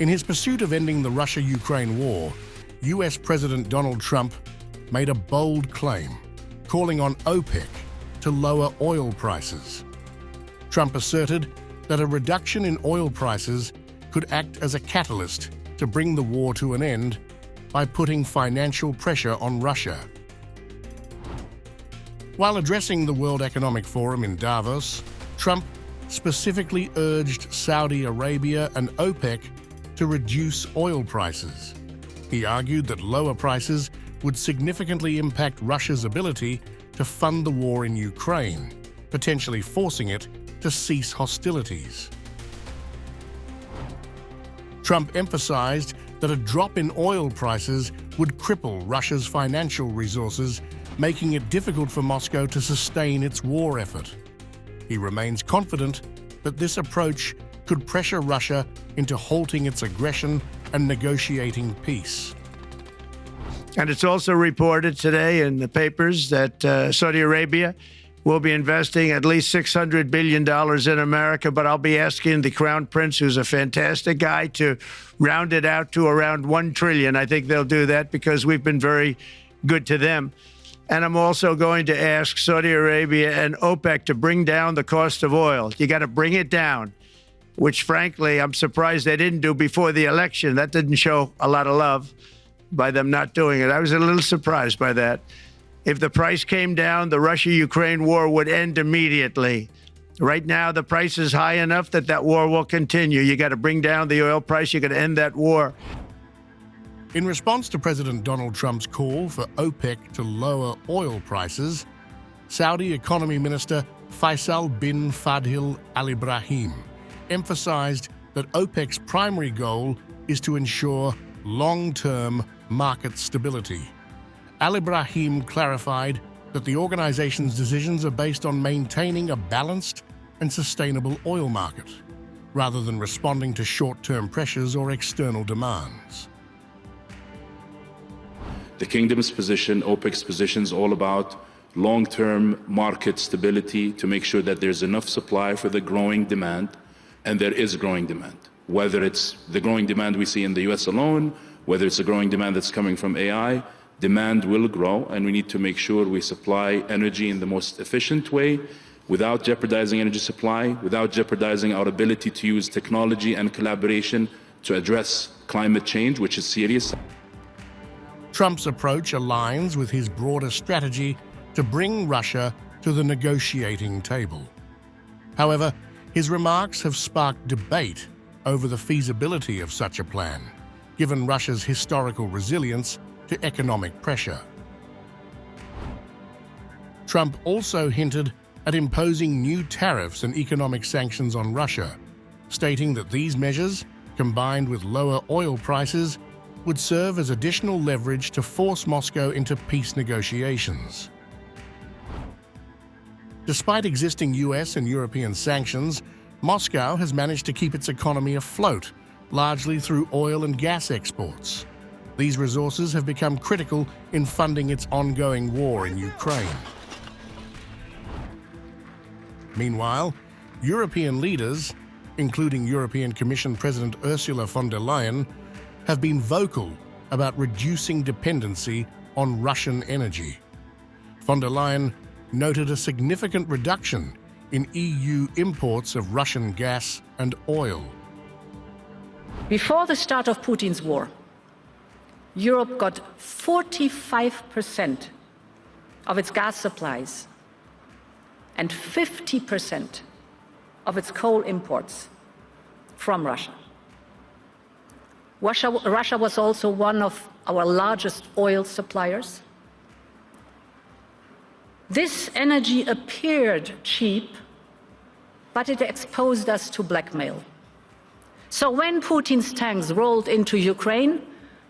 In his pursuit of ending the Russia-Ukraine war, US President Donald Trump made a bold claim, calling on OPEC to lower oil prices. Trump asserted that a reduction in oil prices could act as a catalyst to bring the war to an end by putting financial pressure on Russia. While addressing the World Economic Forum in Davos, Trump specifically urged Saudi Arabia and OPEC to reduce oil prices. He argued that lower prices would significantly impact Russia's ability to fund the war in Ukraine, potentially forcing it to cease hostilities. Trump emphasized that a drop in oil prices would cripple Russia's financial resources, making it difficult for Moscow to sustain its war effort. He remains confident that this approach could pressure Russia into halting its aggression and negotiating peace. And it's also reported today in the papers that Saudi Arabia will be investing at least $600 billion in America, but I'll be asking the Crown Prince, who's a fantastic guy, to round it out to around $1 trillion. I think they'll do that because we've been very good to them. And I'm also going to ask Saudi Arabia and OPEC to bring down the cost of oil. You got to bring it down, which frankly, I'm surprised they didn't do before the election. That didn't show a lot of love by them not doing it. I was a little surprised by that. If the price came down, the Russia-Ukraine war would end immediately. Right now, the price is high enough that that war will continue. You got to bring down the oil price. You got to end that war. In response to President Donald Trump's call for OPEC to lower oil prices, Saudi Economy Minister Faisal bin Fadhil Alibrahim emphasized that OPEC's primary goal is to ensure long-term market stability. Alibrahim clarified that the organization's decisions are based on maintaining a balanced and sustainable oil market, rather than responding to short-term pressures or external demands. The Kingdom's position, OPEC's position, is all about long-term market stability to make sure that there's enough supply for the growing demand, and there is growing demand. Whether it's the growing demand we see in the US alone, whether it's a growing demand that's coming from AI, demand will grow, and we need to make sure we supply energy in the most efficient way without jeopardizing energy supply, without jeopardizing our ability to use technology and collaboration to address climate change, which is serious. Trump's approach aligns with his broader strategy to bring Russia to the negotiating table. However, his remarks have sparked debate over the feasibility of such a plan, given Russia's historical resilience to economic pressure. Trump also hinted at imposing new tariffs and economic sanctions on Russia, stating that these measures, combined with lower oil prices, would serve as additional leverage to force Moscow into peace negotiations. Despite existing US and European sanctions, Moscow has managed to keep its economy afloat, largely through oil and gas exports. These resources have become critical in funding its ongoing war in Ukraine. Meanwhile, European leaders, including European Commission President Ursula von der Leyen, have been vocal about reducing dependency on Russian energy. Von der Leyen noted a significant reduction in EU imports of Russian gas and oil. Before the start of Putin's war, Europe got 45% of its gas supplies and 50% of its coal imports from Russia. Russia was also one of our largest oil suppliers. This energy appeared cheap, but it exposed us to blackmail. So when Putin's tanks rolled into Ukraine,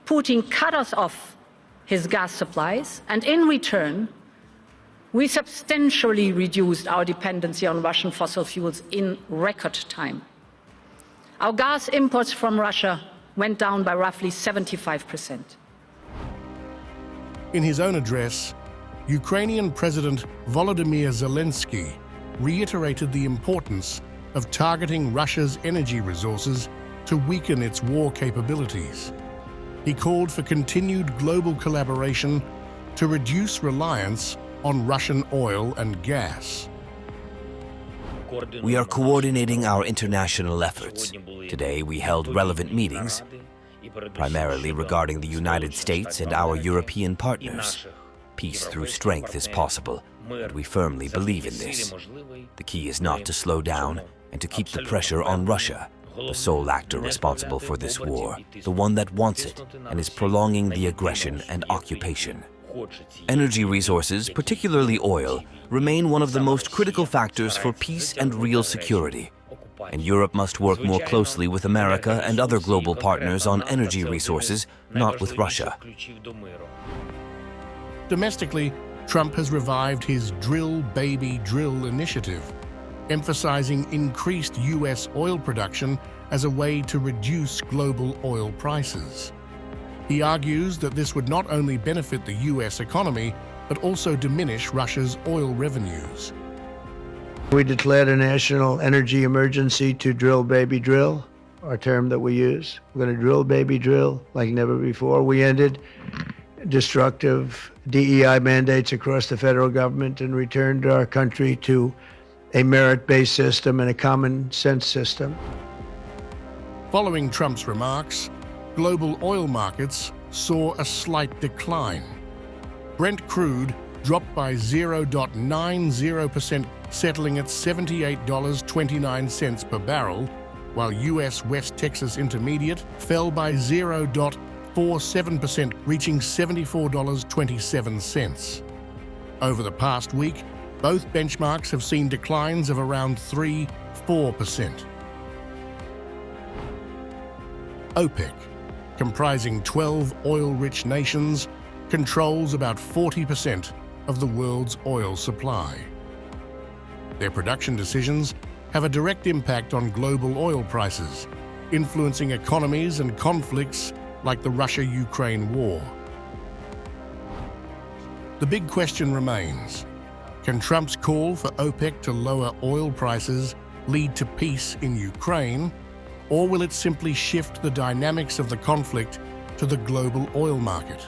Putin cut us off his gas supplies, and in return, we substantially reduced our dependency on Russian fossil fuels in record time. Our gas imports from Russia went down by roughly 75%. In his own address, Ukrainian President Volodymyr Zelensky reiterated the importance of targeting Russia's energy resources to weaken its war capabilities. He called for continued global collaboration to reduce reliance on Russian oil and gas. We are coordinating our international efforts. Today we held relevant meetings, primarily regarding the United States and our European partners. Peace through strength is possible, and we firmly believe in this. The key is not to slow down and to keep the pressure on Russia, the sole actor responsible for this war, the one that wants it and is prolonging the aggression and occupation. Energy resources, particularly oil, remain one of the most critical factors for peace and real security. And Europe must work more closely with America and other global partners on energy resources, not with Russia. Domestically, Trump has revived his Drill Baby Drill initiative, emphasizing increased U.S. oil production as a way to reduce global oil prices. He argues that this would not only benefit the U.S. economy, but also diminish Russia's oil revenues. We declared a national energy emergency to drill, baby, drill, our term that we use. We're going to drill, baby, drill like never before. We ended destructive DEI mandates across the federal government and returned our country to a merit-based system and a common sense system. Following Trump's remarks, global oil markets saw a slight decline. Brent crude dropped by 0.90%, settling at $78.29 per barrel, while U.S. West Texas Intermediate fell by 0.47%, reaching $74.27. Over the past week, both benchmarks have seen declines of around 3–4%. OPEC, comprising 12 oil-rich nations, controls about 40% of the world's oil supply. Their production decisions have a direct impact on global oil prices, influencing economies and conflicts like the Russia-Ukraine war. The big question remains: can Trump's call for OPEC to lower oil prices lead to peace in Ukraine, or will it simply shift the dynamics of the conflict to the global oil market?